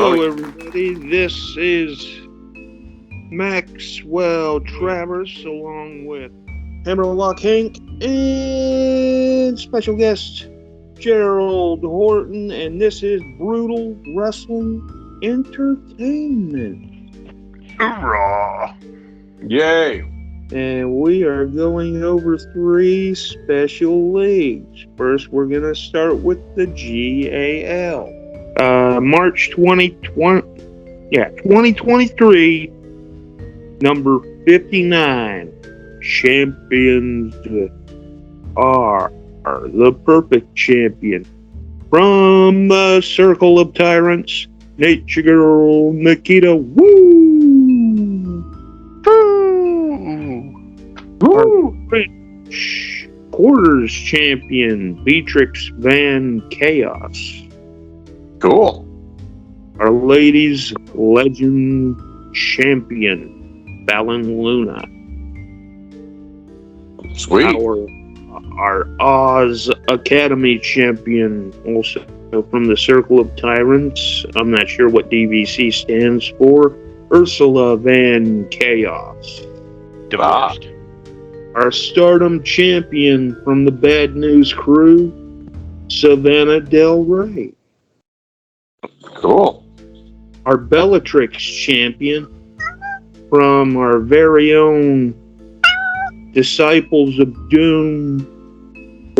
Hello, everybody. This is Maxwell Travers, along with Hammerlock Hank and special guest Gerald Horton, and this is Brutal Wrestling Entertainment. Hoorah! Yay! And we are going over 3 special leagues. First, we're going to start with the GAL. March 2023, number 59. Champions are the Perfect Champion. From the Circle of Tyrants, Nature Girl Nikita Woo! Our French Quarters Champion, Beatrix Van Chaos. Cool. Our Ladies Legend Champion, Fallon Luna. Sweet. Our Oz Academy Champion, also from the Circle of Tyrants. I'm not sure what DVC stands for. Ursula Van Chaos. Divorced. Our Stardom Champion from the Bad News Crew, Savannah Del Rey. Cool. Our Bellatrix Champion from our very own Disciples of Doom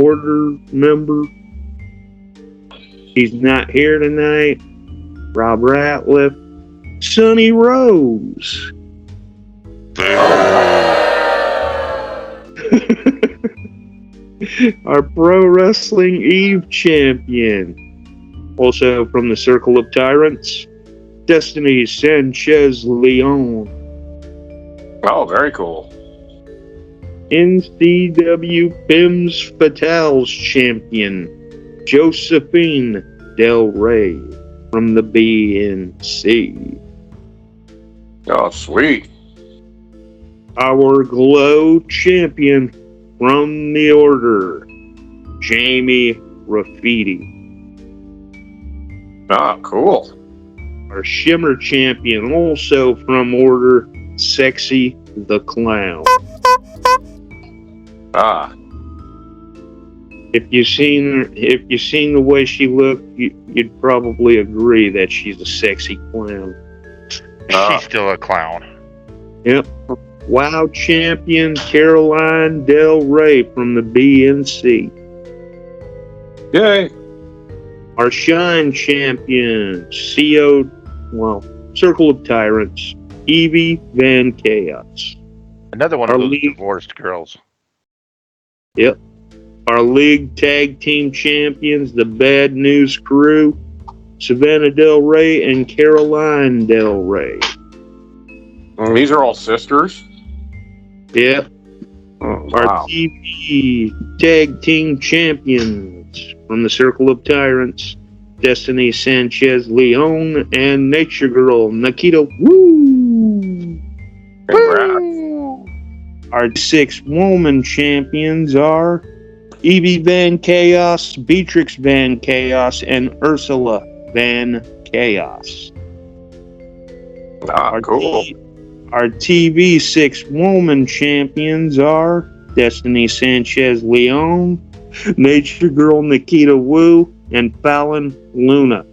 Order member. He's not here tonight. Rob Ratliff. Sonny Rose. Our Pro Wrestling Eve Champion. Also from the Circle of Tyrants, Destiny Sanchez Leon. Oh, very cool. NCW Femmes Fatales Champion, Josephine Del Rey from the BNC. Oh, sweet. Our Glow Champion from the Order, Jamie Graffiti. Ah, cool. Our Shimmer Champion, also from Order, Sexy the Clown. Ah, If you've seen the way she looked, you'd probably agree that she's a sexy clown. She's still a clown. Yep. WoW Champion Caroline Del Rey from the BNC. yay. Our Shine Champion, Circle of Tyrants, Evie Van Chaos. Another one Our of those league- divorced girls. Yep. Our League Tag Team Champions, the Bad News Crew, Savannah Del Rey and Caroline Del Rey. These are all sisters. Yep. Oh, Our wow. TV Tag Team Champions from the Circle of Tyrants, Destiny Sanchez Leon and Nature Girl Nikita Woo! Congrats. Our 6 woman champions are Evie Van Chaos, Beatrix Van Chaos, and Ursula Van Chaos. Ah, cool. Our TV 6 woman champions are Destiny Sanchez Leon, Nature Girl Nikita Woo, and Fallon Luna.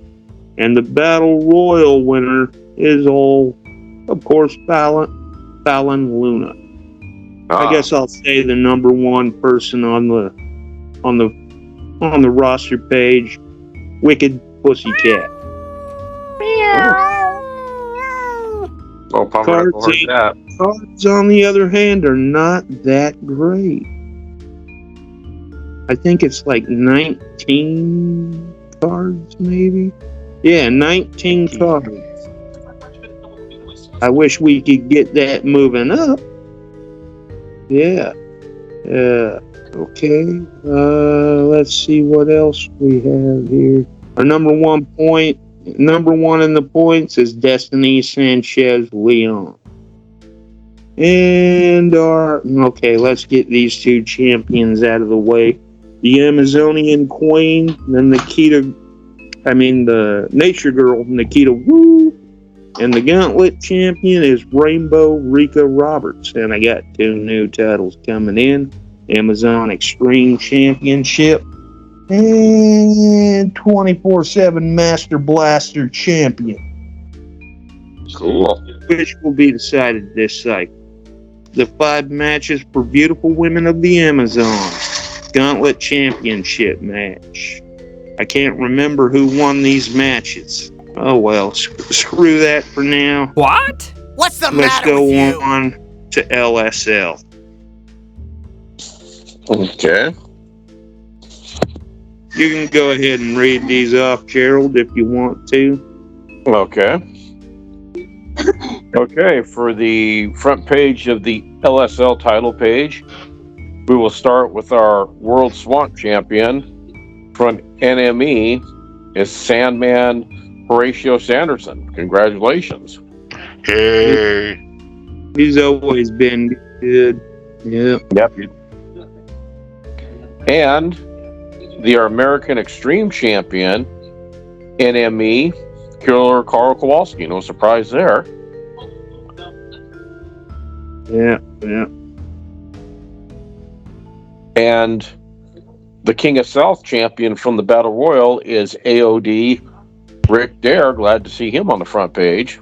And the Battle Royal winner is of course, Fallon Luna. I guess I'll say the number 1 person on the roster page, Wicked Pussycat. Well, Cards on the other hand, are not that great. I think it's like 19 cards, maybe? Yeah, 19 cards. I wish we could get that moving up. Yeah. Okay. Let's see what else we have here. Our number one in the points is Destiny Sanchez Leon. And let's get these 2 champions out of the way. The Amazonian Queen, then Nikita the Nature Girl, Nikita Woo. And the Gauntlet champion is Rainbow Rika Roberts. And I got 2 new titles coming in. Amazon Extreme Championship and 24/7 Master Blaster Champion. Cool. Which will be decided this cycle. The 5 matches for Beautiful Women of the Amazon. Gauntlet Championship match. I can't remember who won these matches. Oh well, screw that for now. What? What's the Let's matter go with you? on to LSL. Okay. You can go ahead and read these off, Gerald, if you want to. Okay. Okay, for the front page of the LSL title page, we will start with our World Swamp Champion. From NME is Sandman Horatio Sanderson. Congratulations. Hey. He's always been good. Yeah. Yep. And the American Extreme Champion, NME, Killer Carl Kowalski. No surprise there. Yeah. And the King of South champion from the Battle Royal is AOD Rick Dare. Glad to see him on the front page.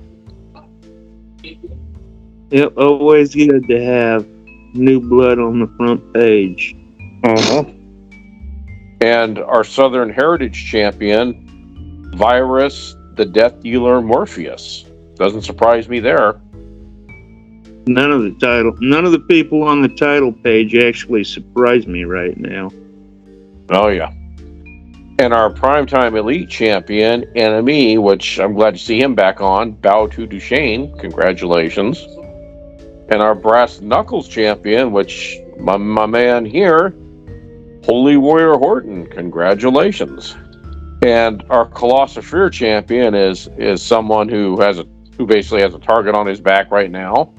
Yep, always good to have new blood on the front page. And our Southern Heritage champion, Virus, the Death Dealer Morpheus. Doesn't surprise me there. None of the people on the title page actually surprise me right now. Oh, yeah. And our Primetime Elite champion, NME, which I'm glad to see him back on, Bow to Duchesne. Congratulations. And our Brass Knuckles champion, which my man here, Holy Warrior Horton. Congratulations. And our Colossal Fear champion is someone who basically has a target on his back right now.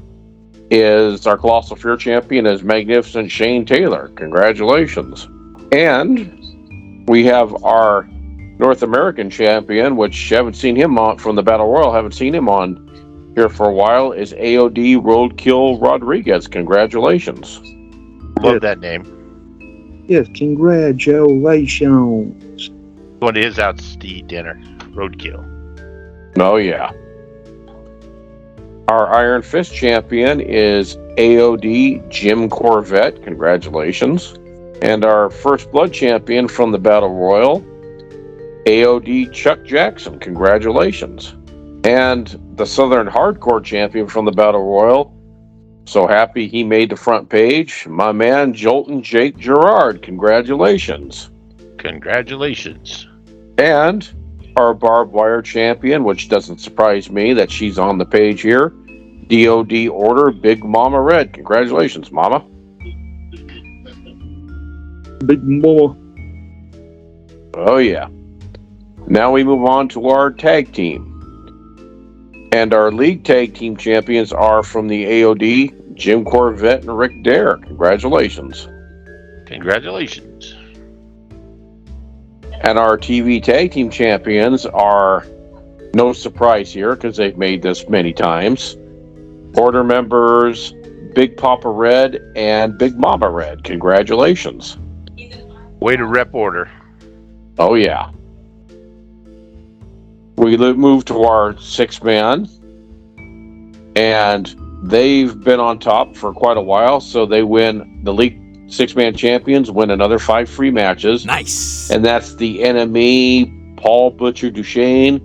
Is our Colossal Fear champion is Magnificent Shane Taylor. Congratulations. And we have our North American champion, which haven't seen him on from the Battle Royal, haven't seen him on here for a while, is AOD Roadkill Rodriguez. Congratulations. Love that name. Yes, congratulations. Going to his out to eat dinner. Roadkill. Oh, yeah. Our Iron Fist champion is AOD Jim Corvette. Congratulations. And our First Blood champion from the Battle Royal, AOD Chuck Jackson. Congratulations. And the Southern Hardcore champion from the Battle Royal, so happy he made the front page, my man Jolton Jake Gerard. Congratulations. Congratulations. And our Barbed Wire champion, which doesn't surprise me that she's on the page here, DOD Order Big Mama Red. Congratulations, Mama. Big Mama. Oh, yeah. Now we move on to our tag team. And our league tag team champions are from the AOD, Jim Corvette and Rick Dare. Congratulations. Congratulations. And our TV tag team champions are, no surprise here because they've made this many times, Order members Big Papa Red and Big Mama Red. Congratulations. Way to rep Order. Oh, yeah. We move to our 6-man, and they've been on top for quite a while, so they win the league 6-man champions, win another 5 free matches. Nice. And that's the NME, Paul Butcher Duchesne,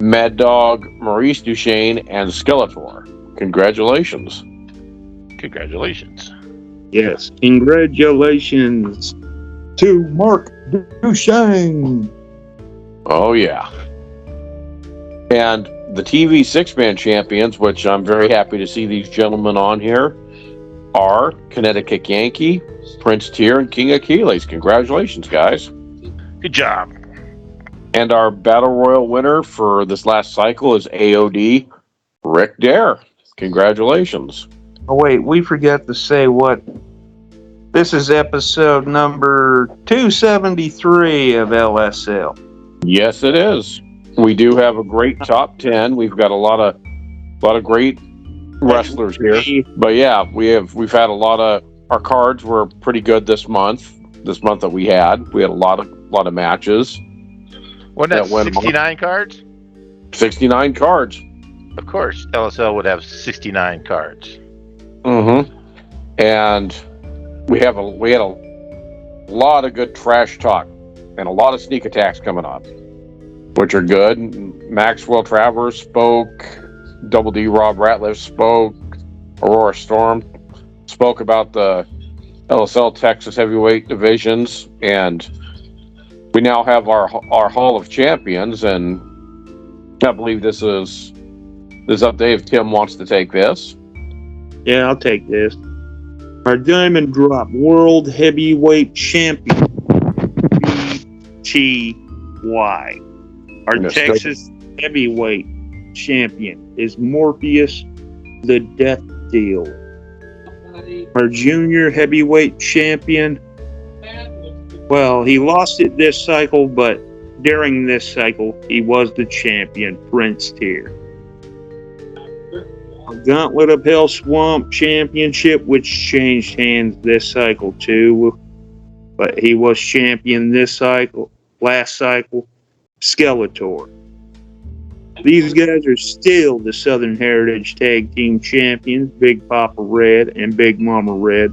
Mad Dog Maurice Duchesne, and Skeletor. Congratulations. Congratulations. Yes, congratulations to Mark Duchesne. Oh, yeah. And the TV 6-man champions, which I'm very happy to see these gentlemen on here, are Connecticut Yankee, Prince Tier, and King Achilles. Congratulations, guys. Good job. And our Battle Royal winner for this last cycle is AOD Rick Dare. Congratulations. Oh, wait, we forgot to say what. This is episode number 273 of LSL. Yes, it is. We do have a great top 10. We've got a lot of great wrestlers here. But yeah, we've had a lot of our cards were pretty good this month. This month that we had a lot of matches. Wasn't that went 69 cards? 69 cards. Of course, LSL would have 69 cards. Mm-hmm. And we had a lot of good trash talk and a lot of sneak attacks coming up, which are good. Maxwell Travers spoke. Double D Rob Ratliff spoke. Aurora Storm spoke about the LSL Texas heavyweight divisions, and we now have our Hall of Champions. And I believe this is up to if Tim wants to take this. Yeah, I'll take this. Our Diamond Drop World Heavyweight Champion, BTY. Our Texas Heavyweight Champion is Morpheus the Death Deal. Our Junior Heavyweight Champion, well, he lost it this cycle, but during this cycle, he was the champion, Prince Tier. Gauntlet of Hell Swamp Championship, which changed hands this cycle too, but he was champion this cycle. Last cycle, Skeletor. These guys are still the Southern Heritage Tag Team Champions, Big Papa Red and Big Mama Red.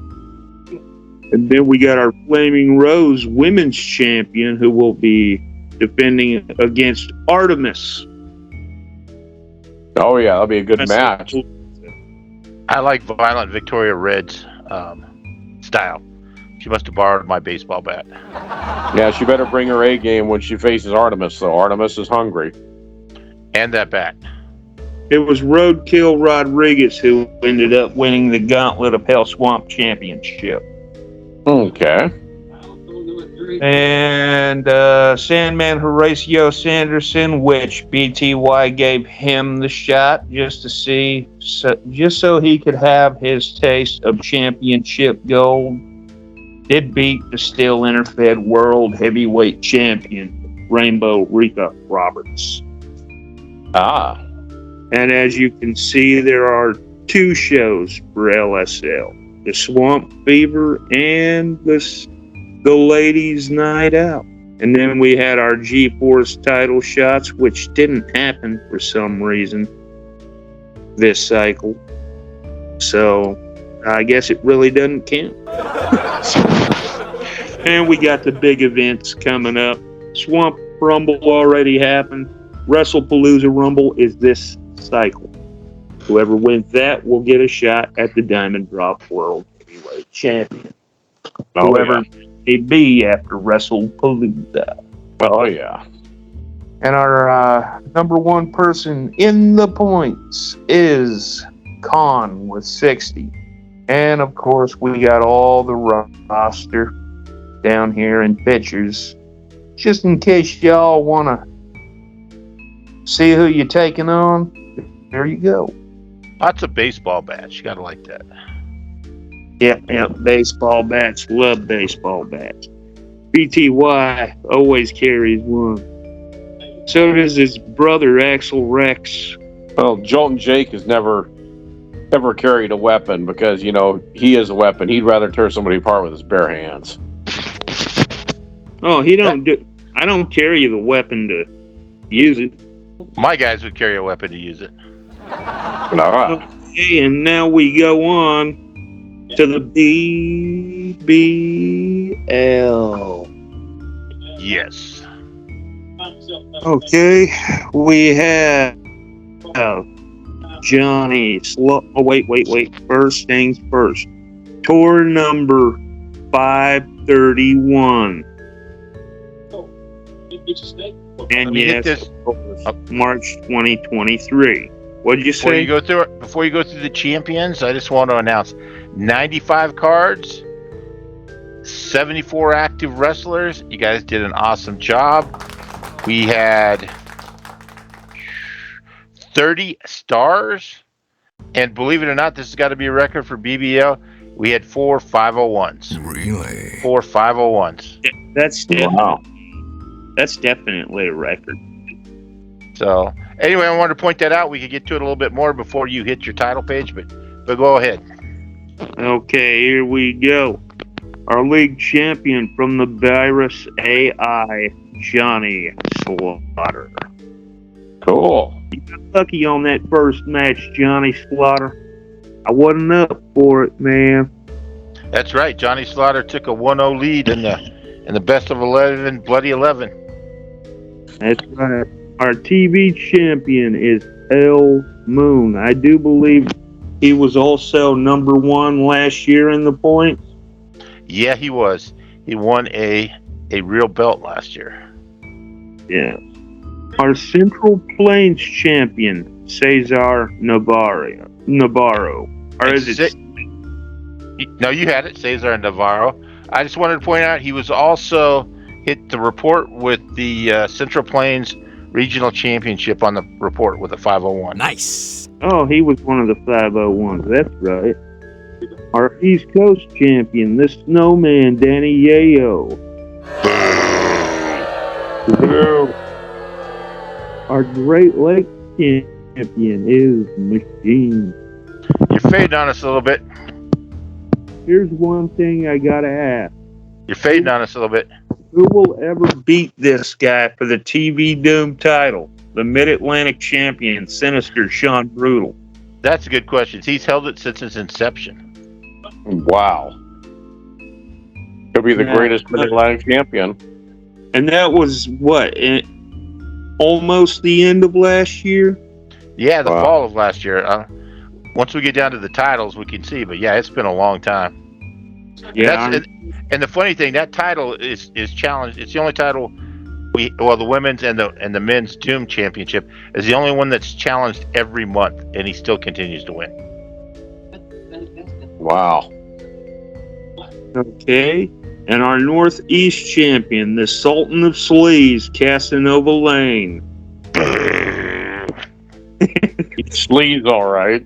And then we got our Flaming Rose Women's Champion, who will be defending against Artemis. Oh yeah, that'll be a good match. I like Violent Victoria Red's style. She must have borrowed my baseball bat. Yeah, she better bring her A game when she faces Artemis, though. Artemis is hungry. And that bat. It was Roadkill Rodriguez who ended up winning the Gauntlet of Hell Swamp Championship. Okay. And Sandman Horatio Sanderson, which BTY gave him the shot just so he could have his taste of championship gold, did beat the still interfed world heavyweight champion Rainbow Rika Roberts. Ah. And as you can see, there are 2 shows for LSL, the Swamp Fever and the Ladies' Night Out. And then we had our G-Force title shots, which didn't happen for some reason this cycle. So I guess it really doesn't count. And we got the big events coming up. Swamp Rumble already happened. WrestlePalooza Rumble is this cycle. Whoever wins that will get a shot at the Diamond Drop World Heavyweight Champion. Whoever may be after WrestlePalooza. Oh, yeah. And our number 1 person in the points is Khan with 60. And, of course, we got all the roster down here in pictures. Just in case y'all want to see who you're taking on, there you go. Lots of baseball bats. You got to like that. Yeah, baseball bats. Love baseball bats. BTY always carries one. So does his brother, Axel Rex. Well, Jolton Jake has never carried a weapon because, you know, he is a weapon. He'd rather tear somebody apart with his bare hands. Oh, I don't carry the weapon to use it. My guys would carry a weapon to use it. All right. Okay, and now we go on to the BBL. Yes. Okay, we have Johnny wait. First things first. Tour number 531. And yes, March 2023. What did you say? Before you go through the champions, I just want to announce 95 cards, 74 active wrestlers. You guys did an awesome job. We had 30 stars, and believe it or not, this has got to be a record for BBL. We had 4 501s. Really? 4 501s. That's That's definitely a record. So anyway, I wanted to point that out. We could get to it a little bit more before you hit your title page, but go ahead. Okay, here we go. Our league champion from the Virus AI, Johnny Slaughter. Cool. You got lucky on that first match, Johnny Slaughter. I wasn't up for it, man. That's right. Johnny Slaughter took a 1-0 lead in the best of 11, bloody 11. That's right. Our TV champion is L Moon. I do believe he was also number one last year in the points. Yeah, he was. He won a real belt last year. Yeah. Our Central Plains champion, Cesar Navarro. Or is it? No, you had it, Cesar Navarro. I just wanted to point out he was also hit the report with the Central Plains Regional Championship on the report with a 501. Nice. Oh, he was one of the 501s. That's right. Our East Coast champion, the Snowman, Danny Yayo. Our Great Lake champion is Machine. You're fading on us a little bit. Here's one thing I gotta ask. You're fading on us a little bit. Who will ever beat this guy for the TV Doom title? The Mid-Atlantic champion, Sinister Sean Brutal. That's a good question. He's held it since its inception. Wow. He'll be the greatest Mid-Atlantic champion. And that was what? Almost the end of last year? Yeah, the fall of last year. Once we get down to the titles, we can see. But yeah, it's been a long time. Yeah. And the funny thing, that title is challenged. It's the only title the women's and the men's Doom Championship is the only one that's challenged every month, and he still continues to win. Wow. Okay. And our Northeast champion, the Sultan of Sleaze, Casanova Lane. Sleaze, all right.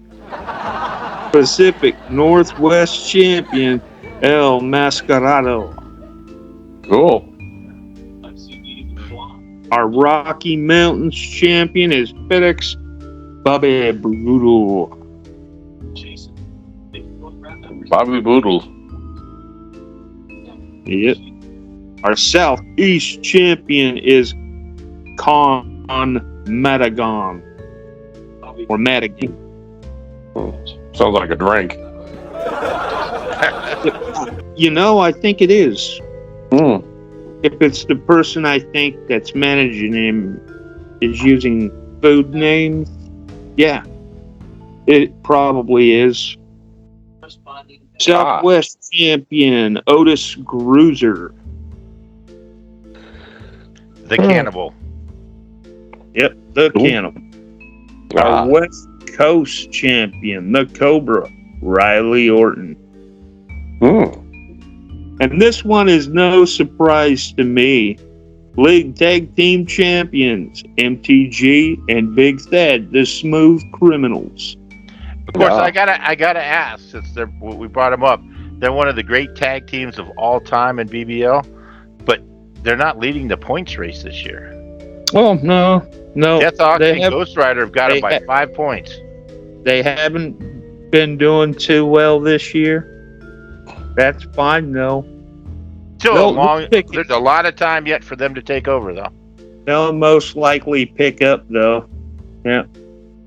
Pacific Northwest champion, El Mascarado. Cool. Our Rocky Mountains champion is FedEx Bobby Brutal. Bobby Boodle. Yep. Our Southeast champion is Con Madigan. Or Madigan. Sounds like a drink. You know, I think it is. If it's the person I think that's managing him is using food names, yeah, it probably is. Southwest champion Otis Gruiser. The Cannibal. Yep, the Cannibal. Our West Coast champion, the Cobra, Riley Orton. And this one is no surprise to me. League Tag Team Champions, MTG and Big Thad, the Smooth Criminals. Of course, I gotta ask, since we brought them up, they're one of the great tag teams of all time in BBL, but they're not leading the points race this year. Oh, no. Death Ox and Ghost Rider have got it by 5 points. They haven't been doing too well this year. That's fine, though. Still there's a lot of time yet for them to take over, though. They'll most likely pick up, though. Yeah.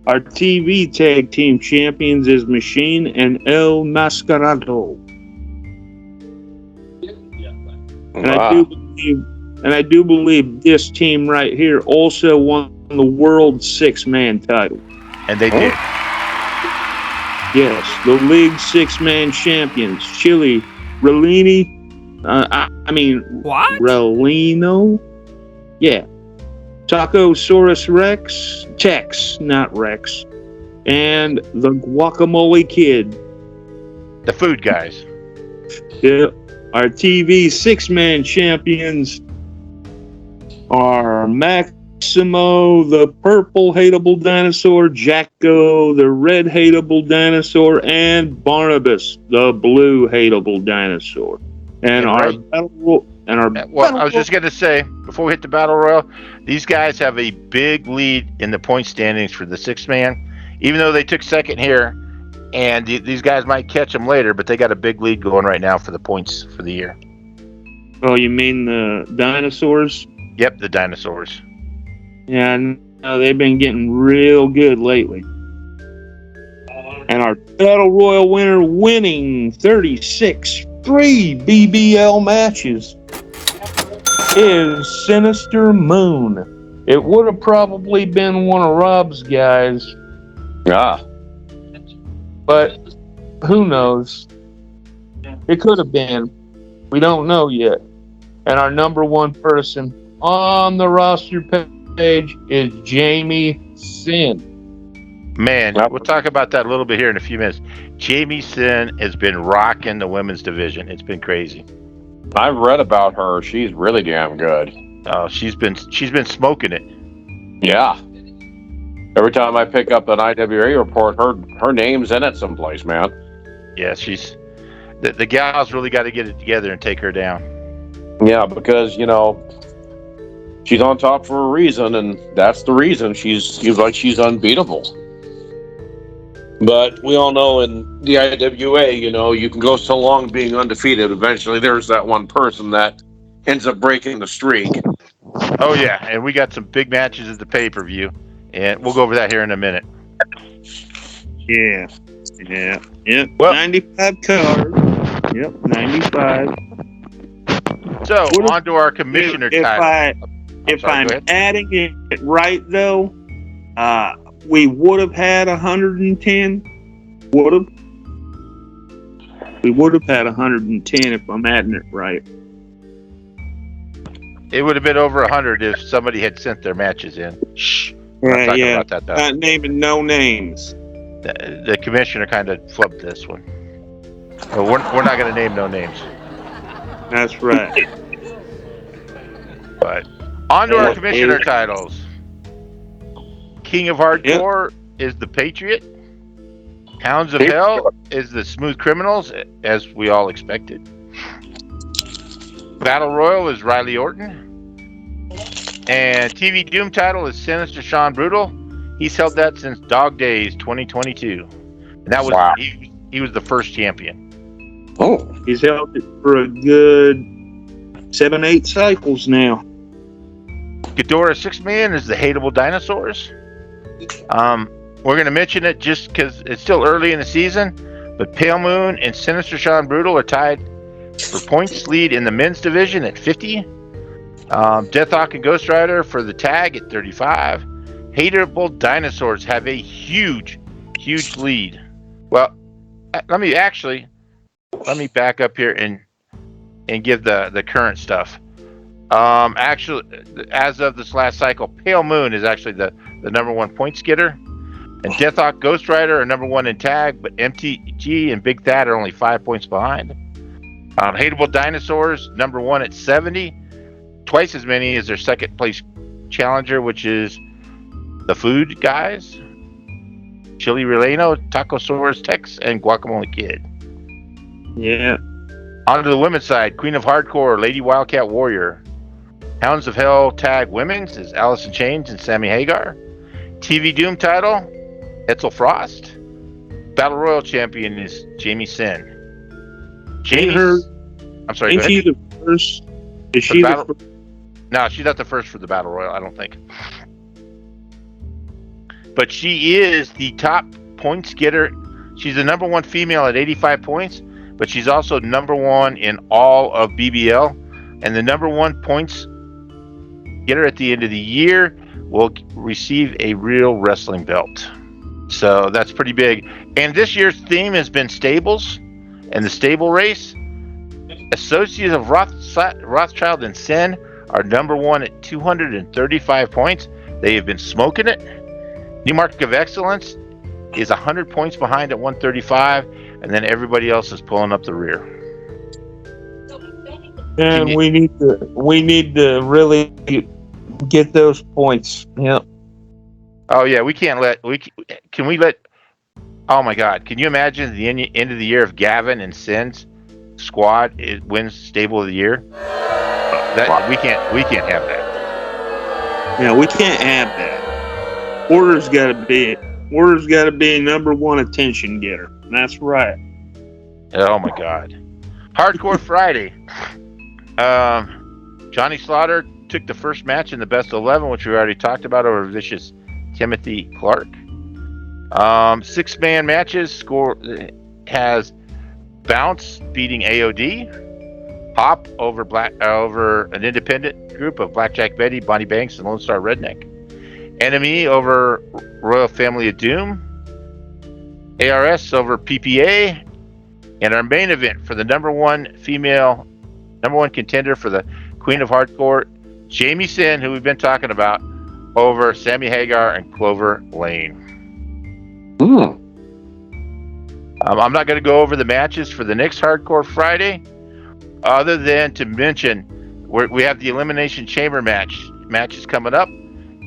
Our TV Tag Team Champions is Machine and El Mascarado. And I do believe this team right here also won the World Six-Man title. And they did. Yes, the League Six-Man Champions, Chili, Relini, what? Relino? Yeah. Tacosaurus Rex, Tex, not Rex, and the Guacamole Kid. The food guys. Yep. Our TV Six-Man Champions are Maximo, the purple hateable dinosaur, Jacko, the red hateable dinosaur, and Barnabas, the blue hateable dinosaur. And And our Well, I was just going to say, before we hit the Battle Royal, these guys have a big lead in the point standings for the 6-man. Even though they took second here, and these guys might catch them later, but they got a big lead going right now for the points for the year. Oh, you mean the dinosaurs? Yep, the dinosaurs. Yeah, no, they've been getting real good lately. And our Battle Royal winner winning 36 free BBL matches is Sinister Moon. It would have probably been one of Rob's guys, but who knows? It could have been. We don't know yet. And our number one person on the roster page is Jamie Sin. Man, we'll talk about that a little bit here in a few minutes. Jamie Sin has been rocking the women's division. It's been crazy. I've read about her. She's really damn good. She's been smoking it. Yeah. Every time I pick up an IWA report, her name's in it someplace, man. Yeah, she's the gal's really got to get it together and take her down. Yeah, because she's on top for a reason, and that's the reason she's unbeatable. But we all know in the IWA, you can go so long being undefeated. Eventually, there's that one person that ends up breaking the streak. Oh yeah, and we got some big matches at the pay-per-view, and we'll go over that here in a minute. Yeah. Well, 95 card. Yep, 95. So on to our commissioner title. If I'm adding it right though, we would have had 110. We would have had 110 if I'm adding it right. It would have been over 100 if somebody had sent their matches in. Shh. We're not talking about that, though. Not naming no names. The commissioner kind of flubbed this one. Well, we're not going to name no names. That's right. But on to our commissioner titles. King of Hardcore is the Patriot. Hounds of Hell is the Smooth Criminals, as we all expected. Battle Royal is Riley Orton. And TV Doom title is Sinister Sean Brutal. He's held that since Dog Days 2022. And that was he was the first champion. Oh. He's held it for a good 7-8 cycles now. Ghidorah 6-man is the Hateable Dinosaurs. We're going to mention it just because it's still early in the season, but Pale Moon and Sinister Sean Brutal are tied for points lead in the men's division at 50. Deathhawk and Ghost Rider for the tag at 35. Hateable Dinosaurs have a huge lead. Well, let me back up here and give the current stuff. Actually, as of this last cycle, Pale Moon is actually the number one points getter, and Deathhawk, Ghost Rider are number one in tag, but MTG and Big Thad are only 5 points behind. Hateable Dinosaurs number one at 70, twice as many as their second place challenger, which is the Food Guys, Chili Releno, Tacosaurus Tex, and Guacamole Kid. Yeah. On to the women's side, Queen of Hardcore, Lady Wildcat Warrior. Hounds of Hell tag women's is Allison Chains and Sammy Hagar. TV Doom title, Etzel Frost. Battle Royal champion is Jamie Sin. I'm sorry. Ain't she the first? Is she the first? No, she's not the first for the Battle Royal, I don't think. But she is the top points getter. She's the number one female at 85 points, but she's also number one in all of BBL. And the number one points getter at the end of the year will receive a real wrestling belt. So that's pretty big. And this year's theme has been stables and the stable race. Associates of Rothschild and Sin are number one at 235 points. They have been smoking it. Newmark of Excellence is 100 points behind at 135, and then everybody else is pulling up the rear. And we need to really get those points. Yep. Oh yeah, oh my God, can you imagine the end of the year if Gavin and Sin's squad wins Stable of the Year? That we can't have that. Yeah, we can't have that. Order's got to be number one attention getter. That's right. Oh my God. Hardcore Friday. Johnny Slaughter took the first match in the best of 11, which we already talked about, over Vicious Timothy Clark. 6-man matches score has Bounce beating AOD, Hop over an independent group of Blackjack Betty, Bonnie Banks, and Lone Star Redneck. Enemy over Royal Family of Doom, ARS over PPA, and our main event for the number one contender for the Queen of Hardcore, Jamie Sin, who we've been talking about, over Sammy Hagar and Clover Lane. I'm not going to go over the matches for the next Hardcore Friday, other than to mention we have the Elimination Chamber matches coming up,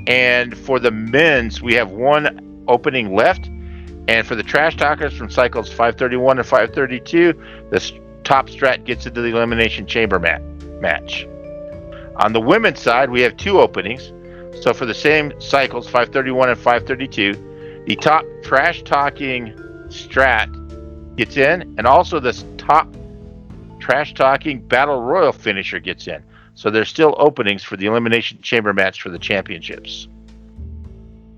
and for the men's we have one opening left, and for the Trash Talkers from cycles 531 and 532, the top strat gets into the Elimination Chamber match. On the women's side, we have two openings. So for the same cycles, 531 and 532, the top trash talking strat gets in, and also the top trash talking battle royal finisher gets in. So there's still openings for the Elimination Chamber match for the championships.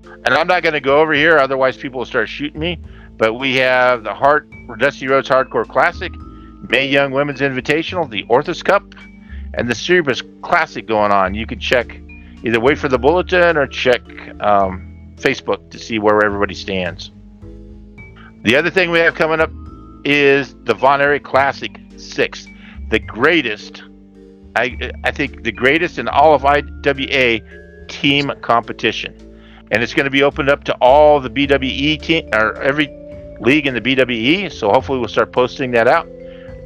And I'm not going to go over here, otherwise people will start shooting me. But we have the Dusty Rhodes Hardcore Classic, Mae Young Women's Invitational, the Orthos Cup, and the Cerebus Classic going on. You can check, either wait for the bulletin or check Facebook to see where everybody stands. The other thing we have coming up is the Von Erich Classic 6, the greatest, I think the greatest in all of IWA team competition. And it's going to be opened up to all the BWE team, or every league in the BWE. So hopefully we'll start posting that out.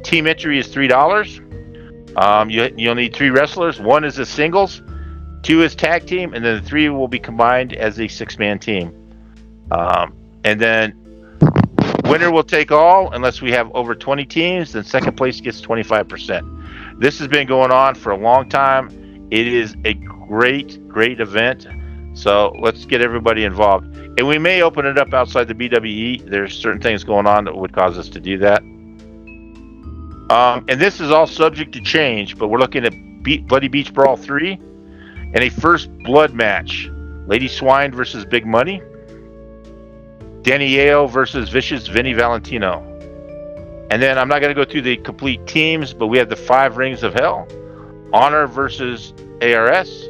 Team entry is $3. You'll need 3 wrestlers. 1 is a singles, 2 is tag team, and then the 3 will be combined as a 6-man team. And then winner will take all, unless we have over 20 teams. Then second place gets 25%. This has been going on for a long time. It is a great event. So let's get everybody involved. And we may open it up outside the BWE. There's certain things going on that would cause us to do that. And this is all subject to change, but we're looking at Bloody Beach Brawl 3 and a first blood match. Lady Swine versus Big Money. Danny Yale versus Vicious Vinny Valentino. And then I'm not going to go through the complete teams, but we have the 5 Rings of Hell. Honor versus ARS.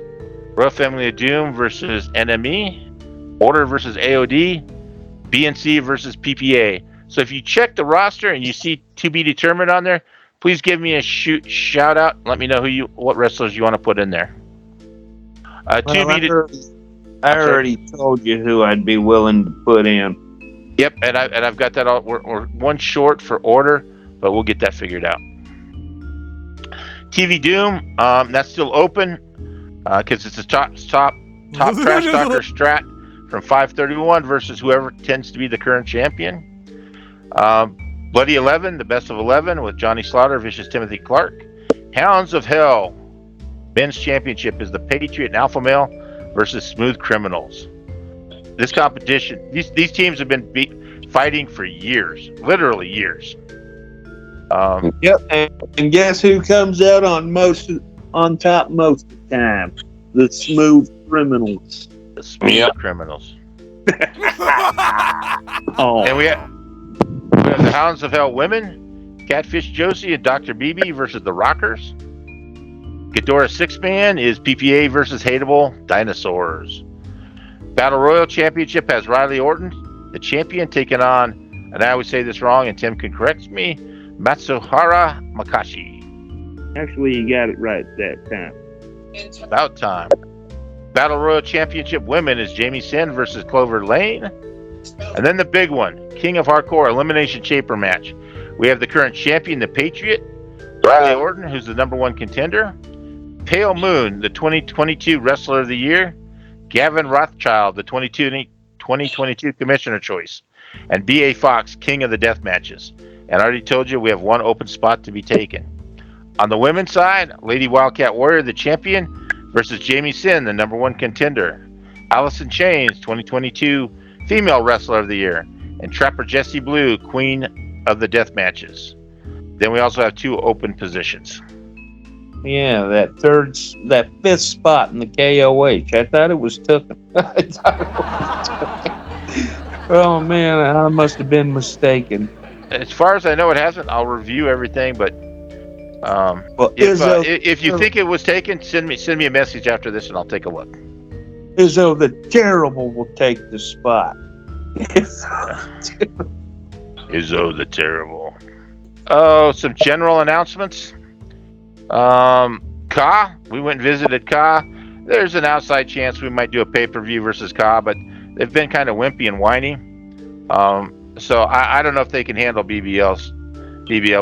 Royal Family of Doom versus NME. Order versus AOD. BNC versus PPA. So if you check the roster and you see to be determined on there, please give me a shout out. Let me know what wrestlers you want to put in there. I already told you who I'd be willing to put in. Yep, and I've got that all. We're one short for order, but we'll get that figured out. TV Doom, that's still open because it's a top trash talker strat from 531 versus whoever tends to be the current champion. Bloody 11, the best of 11 with Johnny Slaughter, Vicious Timothy Clark. Hounds of Hell, men's championship is the Patriot and Alpha Male versus Smooth Criminals. This competition, these teams have been fighting for years, literally years. Yep, and guess who comes out on top most of the time? The Smooth Criminals. The Smooth Criminals. Oh. And we have the Hounds of Hell women, Catfish Josie and Dr. BB versus the Rockers. Ghidorah 6-man is PPA versus Hateable Dinosaurs. Battle Royal Championship has Riley Orton, the champion, taking on, and I always say this wrong and Tim can correct me, Matsuhara Makashi. Actually, you got it right that time. It's about time. Battle Royal Championship women is Jamie Sin versus Clover Lane. And then the big one, King of Hardcore Elimination Chamber match. We have the current champion, the Patriot, Riley Orton, who's the number 1 contender. Pale Moon, the 2022 Wrestler of the Year. Gavin Rothschild, the 2022 Commissioner Choice. And B.A. Fox, King of the Death Matches. And I already told you we have 1 open spot to be taken. On the women's side, Lady Wildcat Warrior, the champion, versus Jamie Sin, the #1 contender. Allison Chains, 2022 Female Wrestler of the Year, and Trapper Jessie Blue, Queen of the Death Matches. Then we also have 2 open positions. Yeah, that fifth spot in the KOH. I thought it was taken. Oh man, I must have been mistaken. As far as I know, it hasn't. I'll review everything, but Well, if you think it was taken, send me a message after this, and I'll take a look. Izzo the Terrible will take the spot. Izzo the Terrible. Oh, some general announcements. Ka, we went and visited Ka. There's an outside chance we might do a pay-per-view versus Ka, but they've been kind of wimpy and whiny. So I don't know if they can handle BBL.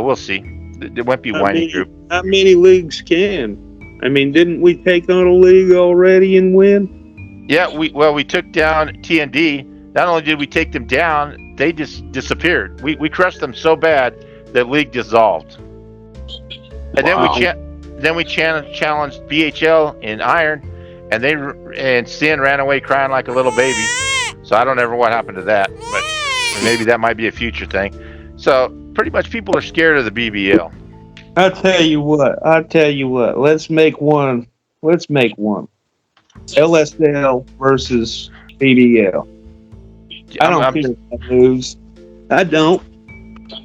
We'll see. The wimpy whiny group. Not many leagues can. I mean, didn't we take on a league already and win? Yeah, we took down TND. Not only did we take them down, they just disappeared. We crushed them so bad that league dissolved. And then we challenged BHL in Iron, and Sin ran away crying like a little baby. So I don't know what happened to that, but maybe that might be a future thing. So pretty much people are scared of the BBL. I'll tell you what. Let's make one. LSL versus BBL. I don't care if I lose. I don't.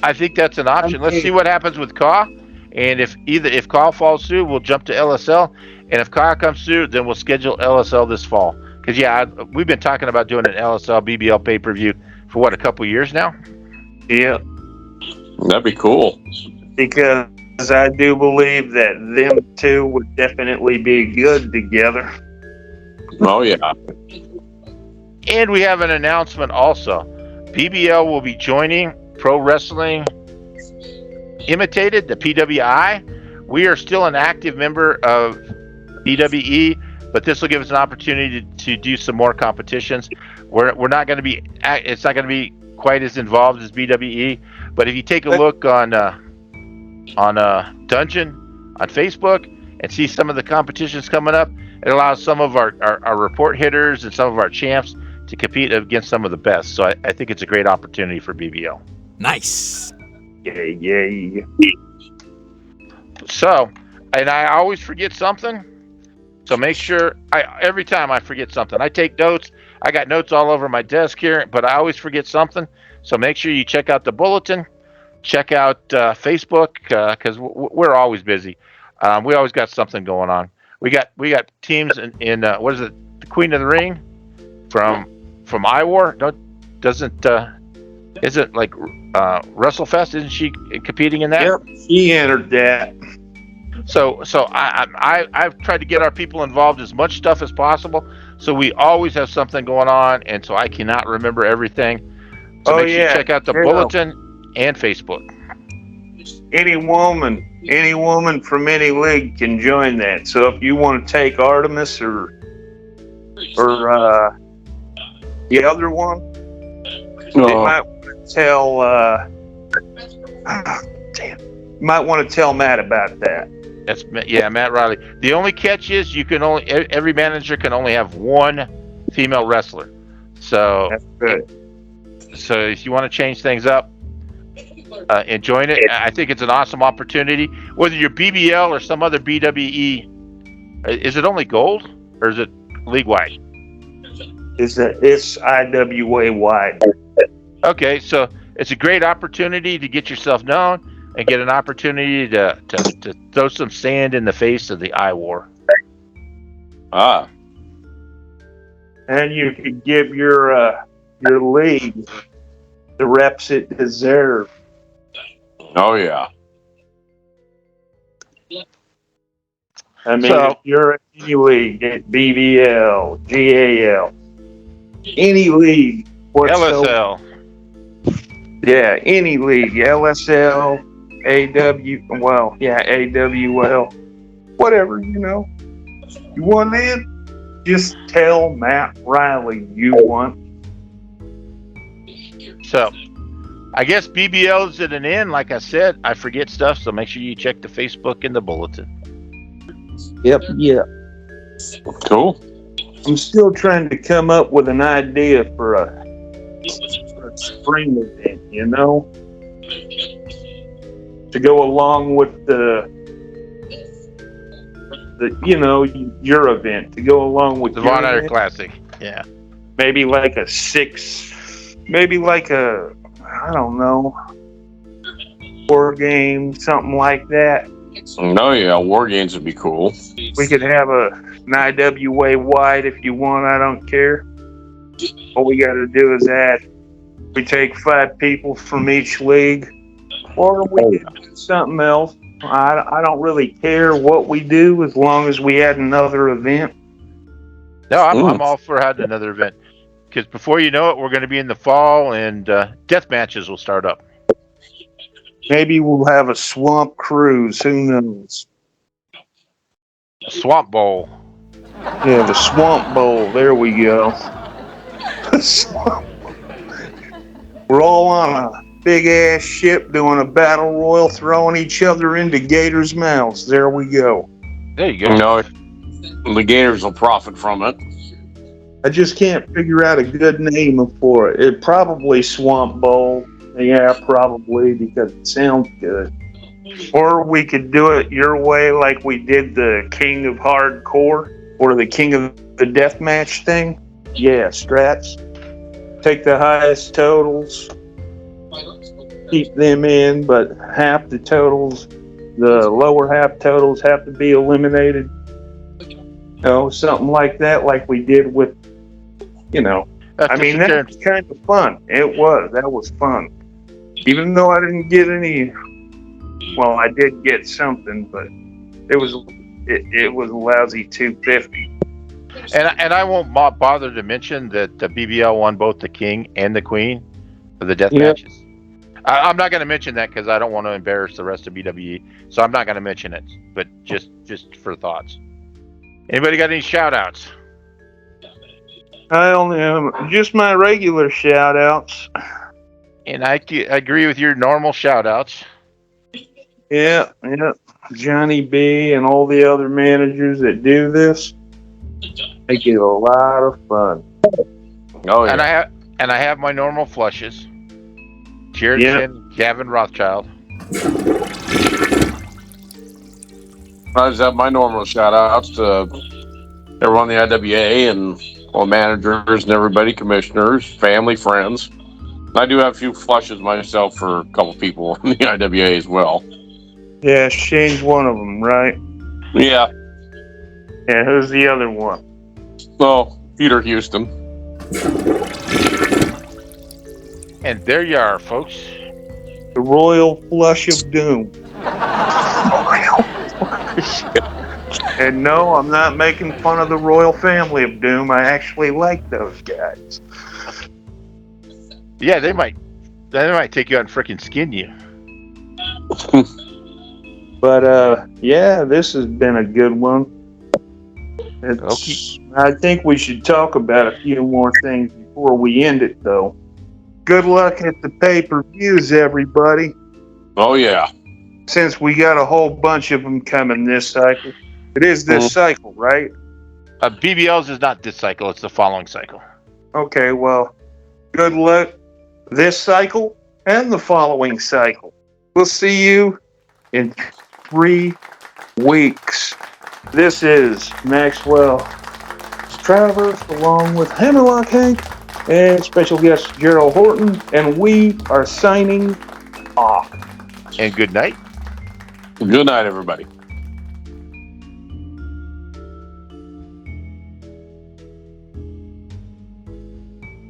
I think that's an option. Let's see what happens with Ka. And if Ka falls through, we'll jump to LSL. And if Ka comes through, then we'll schedule LSL this fall. Because, we've been talking about doing an LSL BBL pay-per-view for, a couple years now? Yeah. That'd be cool. Because I do believe that them two would definitely be good together. Oh, yeah. And we have an announcement also. BBL will be joining Pro Wrestling Imitated, the PWI. We are still an active member of BWE, but this will give us an opportunity to do some more competitions. We're not going to be, it's not going to be quite as involved as BWE, but if you take a look on Dungeon on Facebook and see some of the competitions coming up, it allows some of our report hitters and some of our champs to compete against some of the best. So I think it's a great opportunity for BBL. Nice. Yeah. So, and I always forget something. So make sure, every time I forget something, I take notes. I got notes all over my desk here, but I always forget something. So make sure you check out the bulletin, check out Facebook, because we're always busy. We always got something going on. We got teams in what is it? The Queen of the Ring from IWAR. Isn't like WrestleFest? Isn't she competing in that? Yep, she entered that. So I've tried to get our people involved as much stuff as possible. So we always have something going on, and so I cannot remember everything. So make sure you check out the bulletin and Facebook. Any woman from any league can join that. So if you want to take Artemis or the other one, they might want to tell. Might want to tell Matt about that. That's Matt Riley. The only catch is every manager can only have one female wrestler. So that's good. So if you want to change things up and join it, I think it's an awesome opportunity. Whether you're BBL or some other BWE, is it only gold or is it league wide? It's IWA wide. Okay, so it's a great opportunity to get yourself known and get an opportunity to throw some sand in the face of the IWAR. And you could give your league the reps it deserves. Oh, yeah. I mean, if you're in any league, at BBL, GAL, any league whatsoever. LSL. Yeah, any league, LSL, AWL, whatever, you want in, just tell Matt Riley you want. So, I guess BBL's at an end. Like I said, I forget stuff, so make sure you check the Facebook and the bulletin. Yep. Cool. I'm still trying to come up with an idea for a spring event, you know, to go along with the you know, your event, to go along with The your Von Eyre event. Classic. Yeah. Maybe like a I don't know, war game, something like that. Oh yeah, war games would be cool. We could have an IWA wide if you want. I don't care. All we got to do is we take 5 people from each league, or we could do something else. I don't really care what we do as long as we add another event. No, I'm all for having another event. Because before you know it, we're going to be in the fall, and death matches will start up. Maybe we'll have a swamp cruise. Who knows? A Swamp Bowl. Yeah, the Swamp Bowl. There we go. Swamp. We're all on a big ass ship doing a battle royal, throwing each other into gators' mouths. There we go. There you go. No, the Gators will profit from it. I just can't figure out a good name for it. It probably Swamp Bowl. Yeah, probably, because it sounds good. Or we could do it your way, like we did the King of Hardcore or the King of the Deathmatch thing. Yeah, strats. Take the highest totals, keep them in, but half the totals, the lower half totals have to be eliminated. Something like that, like we did with, That's I mean, that was kind of fun. It was. That was fun. Even though I didn't get any, well, I did get something, but it was a lousy 250. And I won't bother to mention that the BBL won both the King and the Queen for the death matches. I'm not going to mention that because I don't want to embarrass the rest of BWE, so I'm not going to mention it. But just for thoughts. Anybody got any shout outs? I only have just my regular shout outs. And I agree with your normal shout outs. Yeah. Johnny B and all the other managers that do this, make it a lot of fun. Oh yeah. And I have my normal flushes. Jared Chin, Gavin Rothschild. I just have my normal shout outs to everyone in the IWA and all managers and everybody, commissioners, family, friends. I do have a few flushes myself for a couple people in the IWA as well. Yeah, Shane's one of them, right? Yeah. Yeah, who's the other one? Oh, Peter Houston. And there you are, folks. The Royal Flush of Doom. And no, I'm not making fun of the Royal Family of Doom. I actually like those guys. Yeah, they might take you out and freaking skin you. But yeah, this has been a good one. I think we should talk about a few more things before we end it, though. Good luck at the pay-per-views, everybody. Oh yeah. Since we got a whole bunch of them coming this cycle. It is this cycle, right? BBL's is not this cycle, it's the following cycle. Okay, well, good luck this cycle and the following cycle. We'll see you in 3 weeks. This is Maxwell Travers along with Hammerlock Hank and special guest Gerald Horton, and we are signing off. And good night. Good night, everybody.